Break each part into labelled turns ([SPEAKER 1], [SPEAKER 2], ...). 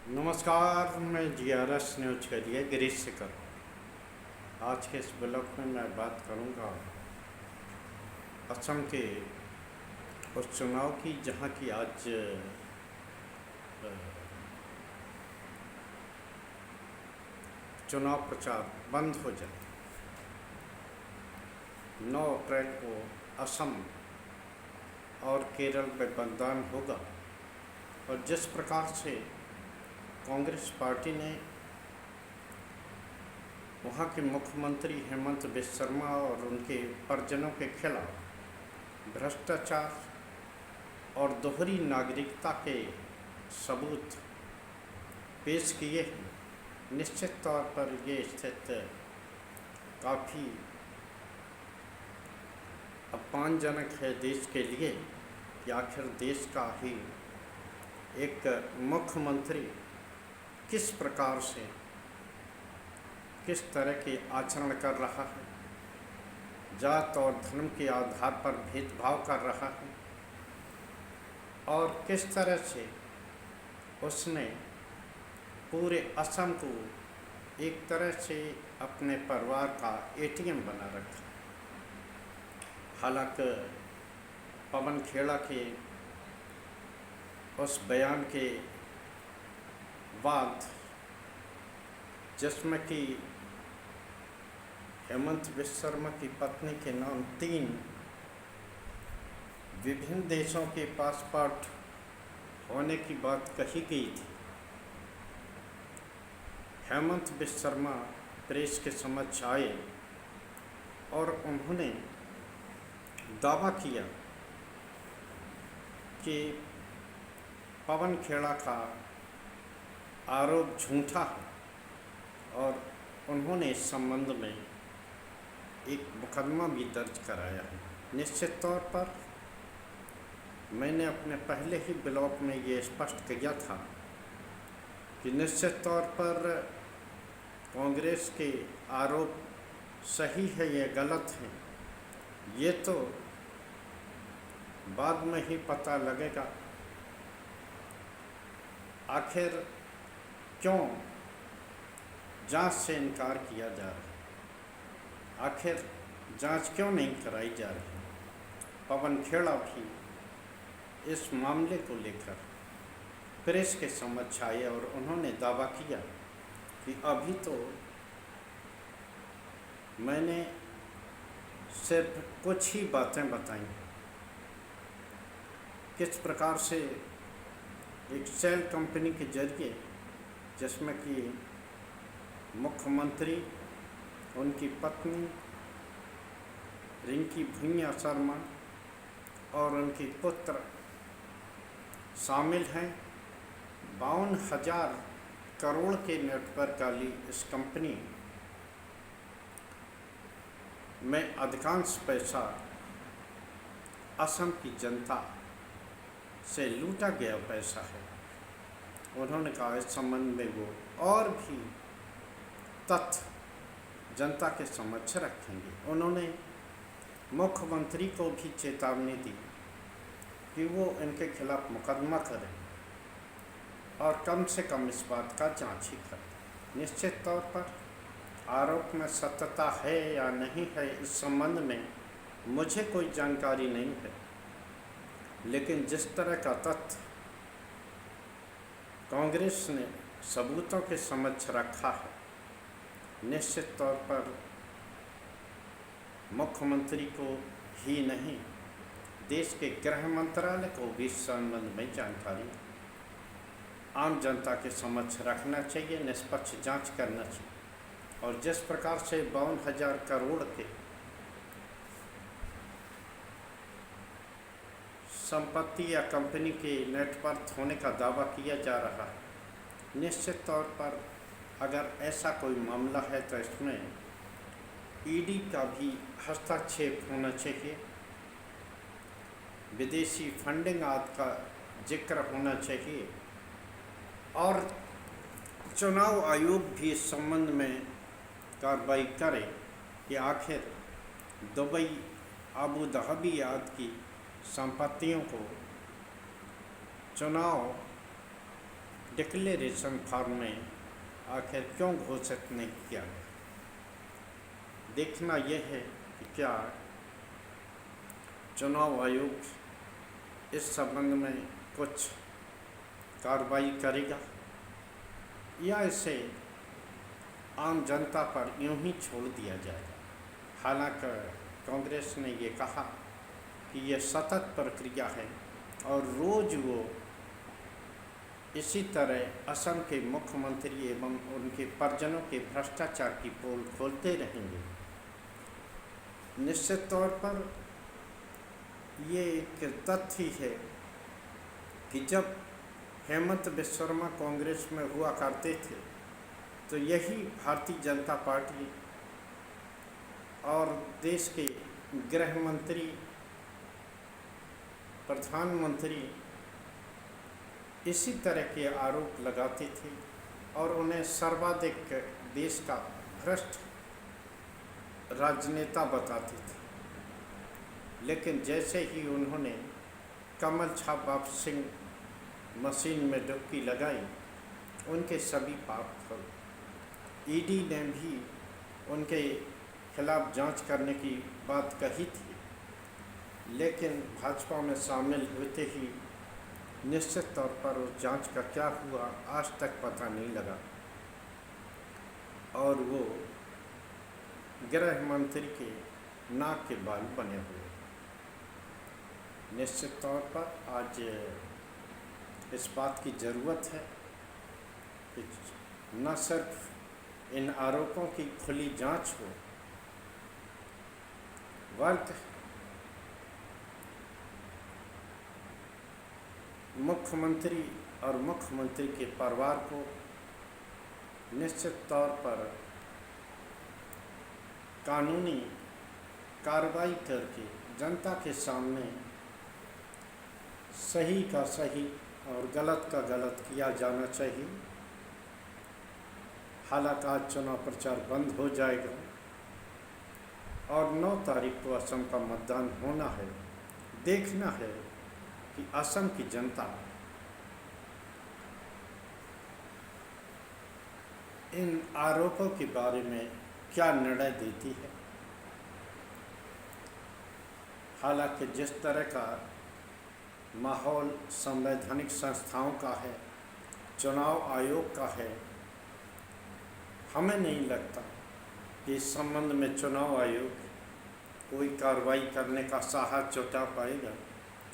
[SPEAKER 1] नमस्कार, मैं GRS news के लिए गिरीश सिकर। आज के इस ब्लॉग में मैं बात करूंगा असम के उस चुनाव की जहां की आज चुनाव प्रचार बंद हो जाए। 9 अप्रैल को असम और केरल में मतदान होगा और जिस प्रकार से कांग्रेस पार्टी ने वहाँ के मुख्यमंत्री हेमंत बिस्वा शर्मा और उनके परिजनों के खिलाफ भ्रष्टाचार और दोहरी नागरिकता के सबूत पेश किए हैं, निश्चित तौर पर ये स्थिति काफ़ी अपमानजनक है देश के लिए कि आखिर देश का ही एक मुख्यमंत्री किस प्रकार से किस तरह के आचरण कर रहा है, जात और धर्म के आधार पर भेदभाव कर रहा है और किस तरह से उसने पूरे असम को एक तरह से अपने परिवार का ATM बना रखा। हालांकि पवन खेड़ा के उस बयान के बाद जिसमें कि हेमंत बिस्वा शर्मा की पत्नी के नाम 3 विभिन्न देशों के पासपोर्ट होने की बात कही गई थी, हेमंत बिस्वा शर्मा प्रेस के समक्ष आए और उन्होंने दावा किया कि पवन खेड़ा का आरोप झूठा है और उन्होंने इस संबंध में एक मुकदमा भी दर्ज कराया है। निश्चित तौर पर मैंने अपने पहले ही ब्लॉग में ये स्पष्ट किया था कि निश्चित तौर पर कांग्रेस के आरोप सही है या गलत है, ये तो बाद में ही पता लगेगा। आखिर क्यों जांच से इनकार किया जा रहा है, आखिर जांच क्यों नहीं कराई जा रही। पवन खेड़ा भी इस मामले को लेकर प्रेस के समक्ष आए और उन्होंने दावा किया कि अभी तो मैंने सिर्फ कुछ ही बातें बताई, किस प्रकार से एक सेल कंपनी के जरिए जिसमें कि मुख्यमंत्री, उनकी पत्नी रिंकी भुइयाँ शर्मा और उनके पुत्र शामिल हैं। 52,000 करोड़ के नेटवर्क वाली इस कंपनी में अधिकांश पैसा असम की जनता से लूटा गया पैसा है। उन्होंने कहा इस संबंध में वो और भी तथ्य जनता के समक्ष रखेंगे। उन्होंने मुख्यमंत्री को भी चेतावनी दी कि वो इनके खिलाफ मुकदमा करें और कम से कम इस बात का जांच ही करें। निश्चित तौर पर आरोप में सत्यता है या नहीं है इस संबंध में मुझे कोई जानकारी नहीं है, लेकिन जिस तरह का तथ्य कांग्रेस ने सबूतों के समक्ष रखा है, निश्चित तौर पर मुख्यमंत्री को ही नहीं देश के गृह मंत्रालय को भी इस संबंध में जानकारी आम जनता के समक्ष रखना चाहिए, निष्पक्ष जांच करना चाहिए। और जिस प्रकार से 52,000 करोड़ के संपत्ति या कंपनी के नेटवर्थ होने का दावा किया जा रहा है, निश्चित तौर पर अगर ऐसा कोई मामला है तो इसमें ED का भी हस्तक्षेप होना चाहिए, विदेशी फंडिंग आदि का जिक्र होना चाहिए और चुनाव आयोग भी इस संबंध में कार्रवाई करे कि आखिर दुबई, अबू धाबी आदि की संपत्तियों को चुनाव डिक्लेरेशन फॉर्म में आखिर क्यों घोषित नहीं किया गया। देखना यह है कि क्या चुनाव आयोग इस संबंध में कुछ कार्रवाई करेगा या इसे आम जनता पर यूं ही छोड़ दिया जाएगा। हालांकि कांग्रेस ने ये कहा कि यह सतत प्रक्रिया है और रोज़ वो इसी तरह असम के मुख्यमंत्री एवं उनके परिजनों के भ्रष्टाचार की पोल खोलते रहेंगे। निश्चित तौर पर ये एक तथ्य है कि जब हेमंत विश्वकर्मा कांग्रेस में हुआ करते थे तो यही भारतीय जनता पार्टी और देश के गृह मंत्री, प्रधानमंत्री इसी तरह के आरोप लगाते थे और उन्हें सर्वाधिक देश का भ्रष्ट राजनेता बताते थे। लेकिन जैसे ही उन्होंने कमल छाप वापसिंग मशीन में डुबकी लगाई, उनके सभी पाप खुले। ईडी ने भी उनके खिलाफ जांच करने की बात कही थी, लेकिन भाजपा में शामिल होते ही निश्चित तौर पर उस जांच का क्या हुआ आज तक पता नहीं लगा और वो गृह मंत्री के नाक के बाल बने हुए। निश्चित तौर पर आज इस बात की ज़रूरत है कि न सिर्फ इन आरोपों की खुली जांच हो, बल्कि मुख्यमंत्री और मुख्यमंत्री के परिवार को निश्चित तौर पर कानूनी कार्रवाई करके जनता के सामने सही का सही और गलत का गलत किया जाना चाहिए। हालांकि आज चुनाव प्रचार बंद हो जाएगा और 9 तारीख को असम का मतदान होना है। देखना है कि असम की जनता इन आरोपों के बारे में क्या निर्णय देती है। हालांकि जिस तरह का माहौल संवैधानिक संस्थाओं का है, चुनाव आयोग का है, हमें नहीं लगता कि इस संबंध में चुनाव आयोग कोई कार्रवाई करने का साहस जुटा पाएगा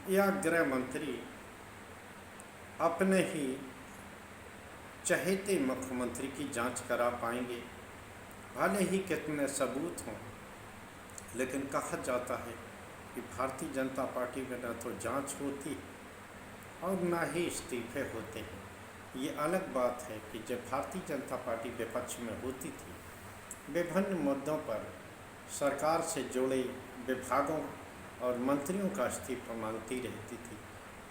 [SPEAKER 1] या गृह मंत्री अपने ही चहेते मुख्यमंत्री की जांच करा पाएंगे। भले ही कितने सबूत हों, लेकिन कहा जाता है कि भारतीय जनता पार्टी में न तो जांच होती और न ही इस्तीफे होते हैं। ये अलग बात है कि जब भारतीय जनता पार्टी विपक्ष में होती थी, विभिन्न मुद्दों पर सरकार से जुड़े विभागों और मंत्रियों का इस्तीफा मांगती रहती थी।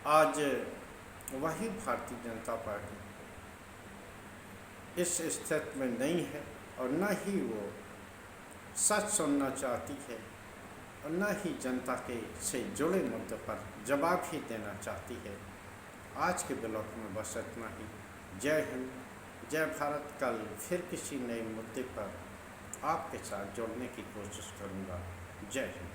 [SPEAKER 1] आज वही भारतीय जनता पार्टी इस स्थिति में नहीं है और न ही वो सच सुनना चाहती है और न ही जनता के से जुड़े मुद्दों पर जवाब ही देना चाहती है। आज के ब्लॉग में बस इतना ही। जय हिंद, जय भारत। कल फिर किसी नए मुद्दे पर आपके साथ जुड़ने की कोशिश करूँगा। जय हिंद।